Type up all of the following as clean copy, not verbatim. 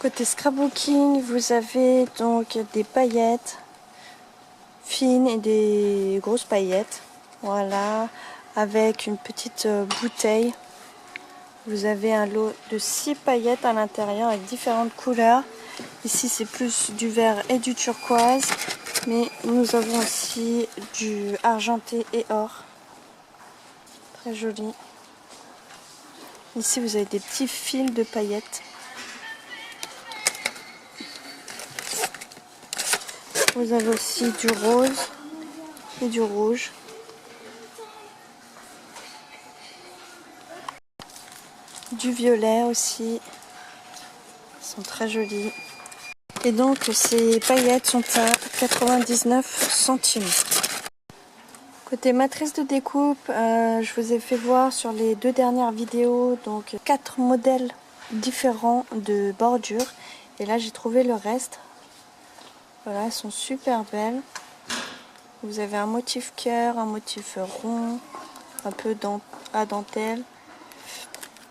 Côté scrapbooking, vous avez donc des paillettes fines et des grosses paillettes. Voilà, avec une petite bouteille. Vous avez un lot de 6 paillettes à l'intérieur avec différentes couleurs. Ici, c'est plus du vert et du turquoise. Mais nous avons aussi du argenté et or. Très joli. Ici, vous avez des petits fils de paillettes. Vous avez aussi du rose et du rouge. Du violet aussi. Ils sont très jolis. Et donc ces paillettes sont à 99 centimes. Côté matrice de découpe, je vous ai fait voir sur les 2 dernières vidéos donc 4 modèles différents de bordures. Et là j'ai trouvé le reste. Voilà, elles sont super belles. Vous avez un motif cœur, un motif rond, un peu à dentelle.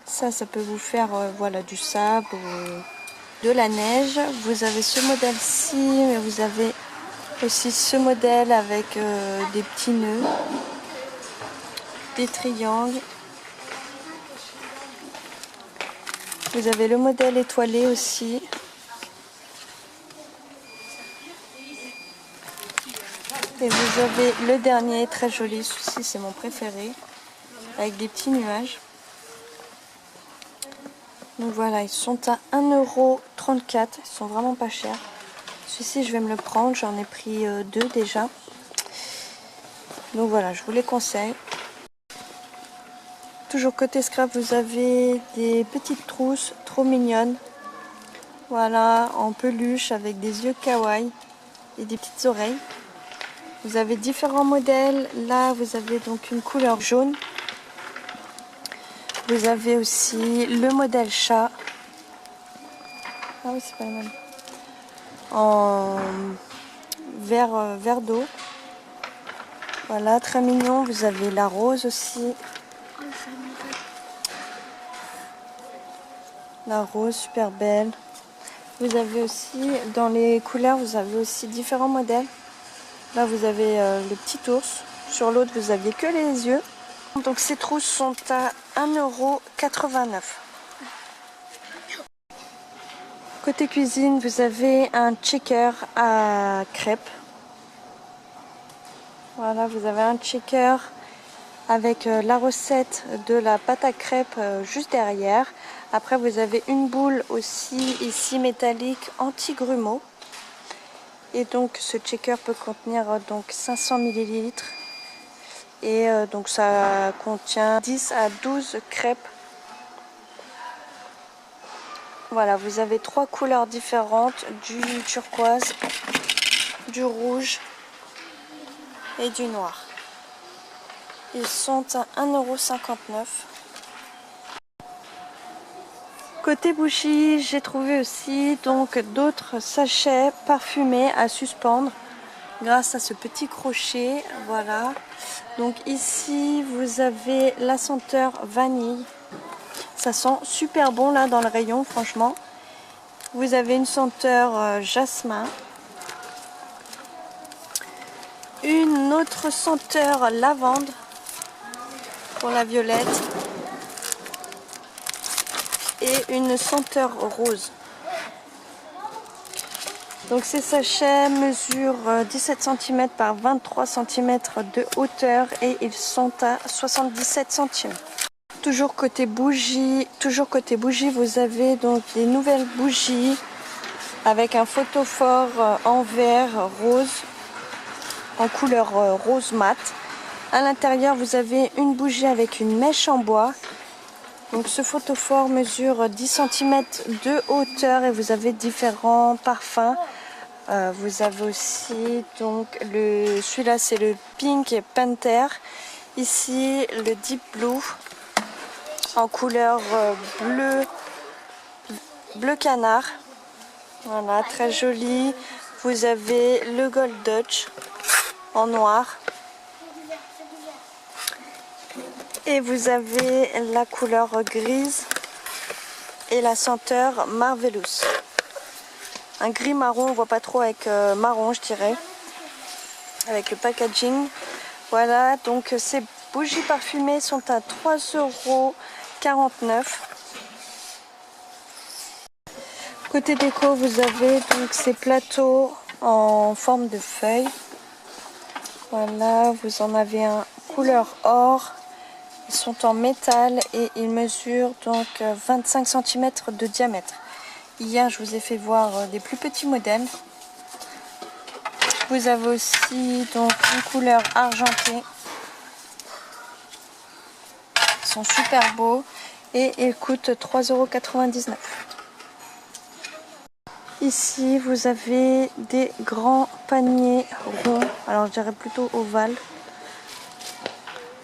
Ça peut vous faire voilà, du sable ou de la neige. Vous avez ce modèle-ci, mais vous avez aussi ce modèle avec des petits nœuds, des triangles. Vous avez le modèle étoilé aussi. Et vous avez le dernier, très joli, celui-ci c'est mon préféré, avec des petits nuages. Donc voilà, ils sont à 1,34 €, ils sont vraiment pas chers. Celui-ci je vais me le prendre, j'en ai pris 2 déjà. Donc voilà, je vous les conseille. Toujours côté scrap, vous avez des petites trousses trop mignonnes. Voilà, en peluche avec des yeux kawaii et des petites oreilles. Vous avez différents modèles. Là, vous avez donc une couleur jaune. Vous avez aussi le modèle chat. Ah oui, c'est pas le même. En vert d'eau. Voilà, très mignon. Vous avez la rose aussi. La rose, super belle. Vous avez aussi, dans les couleurs, vous avez aussi différents modèles. Là, vous avez le petit ours. Sur l'autre, vous aviez que les yeux. Donc, ces trousses sont à 1,89 €. Côté cuisine, vous avez un checker à crêpes. Voilà, vous avez un checker avec la recette de la pâte à crêpes juste derrière. Après, vous avez une boule aussi ici métallique anti-grumeaux. Et donc ce checker peut contenir donc 500 ml et donc ça contient 10 à 12 crêpes. Voilà, vous avez 3 couleurs différentes, du turquoise, du rouge et du noir. Ils sont à 1,59 €. Côté bougies, j'ai trouvé aussi donc d'autres sachets parfumés à suspendre grâce à ce petit crochet. Voilà. Donc ici, vous avez la senteur vanille. Ça sent super bon là dans le rayon, franchement. Vous avez une senteur jasmin. Une autre senteur lavande pour la violette. Et une senteur rose. Donc ces sachets mesurent 17 cm par 23 cm de hauteur et ils sont à 77 centimes. Toujours côté bougie, vous avez donc des nouvelles bougies avec un photophore en verre rose, en couleur rose mat. À l'intérieur, vous avez une bougie avec une mèche en bois. Donc ce photophore mesure 10 cm de hauteur et vous avez différents parfums. Vous avez aussi donc celui-là c'est le Pink Panther. Ici le Deep Blue en couleur bleu canard. Voilà, très joli. Vous avez le Gold Dutch en noir. Et vous avez la couleur grise et la senteur Marvelous. un gris marron, on voit pas trop avec marron je dirais, avec le packaging. Voilà, donc ces bougies parfumées sont à 3,49 €. Côté déco, vous avez donc ces plateaux en forme de feuilles. Voilà, vous en avez un couleur or. Ils sont en métal et ils mesurent donc 25 cm de diamètre. Hier, je vous ai fait voir des plus petits modèles. Vous avez aussi donc une couleur argentée. Ils sont super beaux et ils coûtent 3,99 €. Ici, vous avez des grands paniers ronds, alors je dirais plutôt ovales.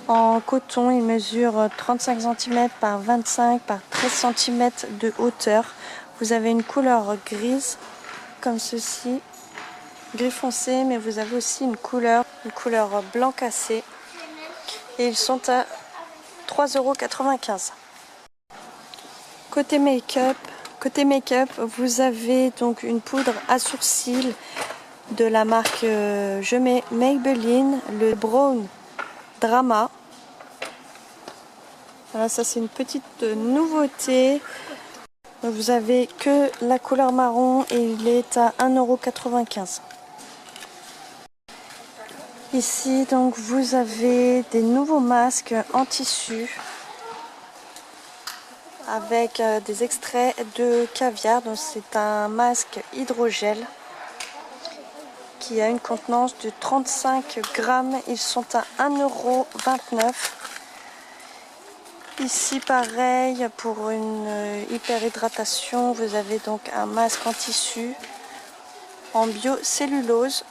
En coton, ils mesurent 35 cm par 25 par 13 cm de hauteur. Vous avez une couleur grise, comme ceci, gris foncé, mais vous avez aussi une couleur blanc cassé. Et ils sont à 3,95 €. Côté make-up, vous avez donc une poudre à sourcils de la marque Maybelline, le Brown Drama. Voilà, ça c'est une petite nouveauté. Vous avez que la couleur marron et il est à 1,95 €. Ici donc vous avez des nouveaux masques en tissu avec des extraits de caviar. Donc c'est un masque hydrogel qui a une contenance de 35 grammes. Ils sont à 1,29 €. Ici pareil, pour une hyperhydratation, vous avez donc un masque en tissu en biocellulose.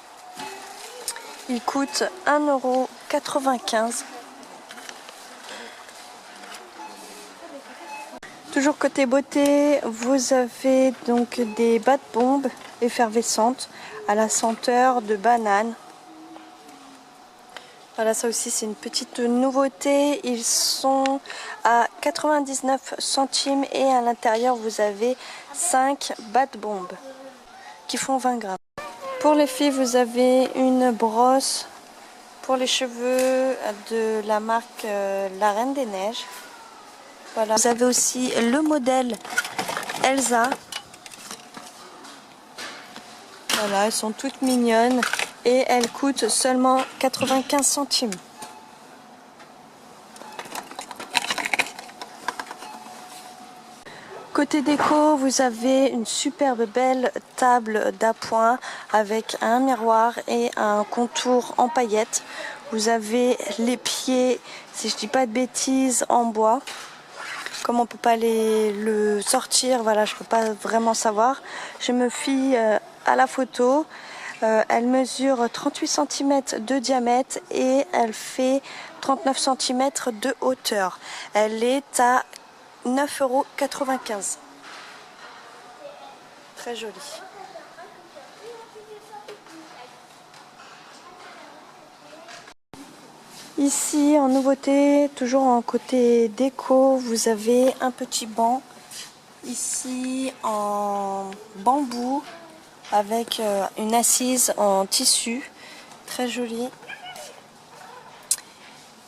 Il coûte 1,95 €. Toujours côté beauté, vous avez donc des bath-bombes effervescentes à la senteur de banane. Voilà, ça aussi c'est une petite nouveauté. Ils sont à 99 centimes et à l'intérieur vous avez 5 bath-bombes qui font 20 grammes. Pour les filles, vous avez une brosse pour les cheveux de la marque La Reine des Neiges. Voilà. Vous avez aussi le modèle Elsa. Voilà, elles sont toutes mignonnes et elles coûtent seulement 95 centimes. Côté déco, vous avez une superbe belle table d'appoint avec un miroir et un contour en paillettes. Vous avez les pieds, si je dis pas de bêtises, en bois. Comme on peut pas le sortir, voilà, je peux pas vraiment savoir. Je me fie à la photo. Elle mesure 38 cm de diamètre et elle fait 39 cm de hauteur. Elle est à 9,95 €. Très jolie. Ici, en nouveauté, toujours en côté déco, vous avez un petit banc. Ici, en bambou, avec une assise en tissu. Très jolie.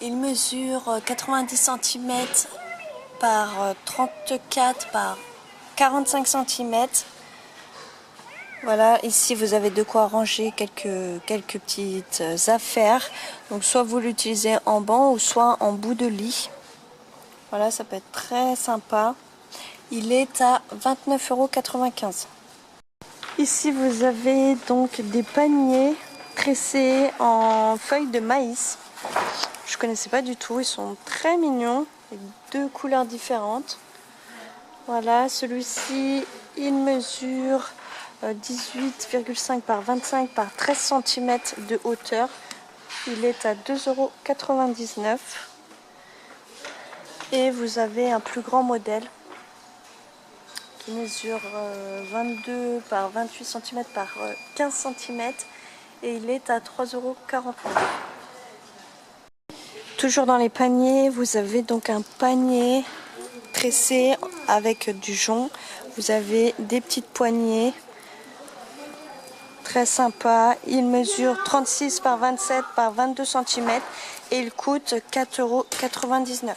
Il mesure 90 cm par 34 par 45 cm. Voilà, ici vous avez de quoi ranger quelques petites affaires. Donc soit vous l'utilisez en banc ou soit en bout de lit. Voilà, ça peut être très sympa. Il est à 29,95 €. Ici vous avez donc des paniers tressés en feuilles de maïs. Je connaissais pas du tout, ils sont très mignons, avec deux couleurs différentes. Voilà, celui-ci il mesure 18,5 par 25 par 13 cm de hauteur. Il est à 2,99 €. Et vous avez un plus grand modèle qui mesure 22 par 28 cm par 15 cm et il est à 3,49 €. Toujours dans les paniers, vous avez donc un panier tressé avec du jonc. Vous avez des petites poignées Très sympa. Il mesure 36 par 27 par 22 cm et il coûte 4,99 €.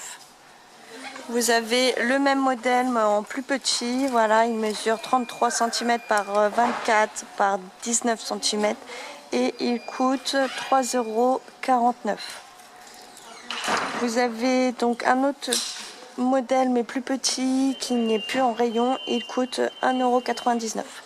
Vous avez le même modèle mais en plus petit. Voilà, il mesure 33 cm par 24 par 19 cm et il coûte 3,49 €. Vous avez donc un autre modèle mais plus petit qui n'est plus en rayon. Il coûte 1,99 €.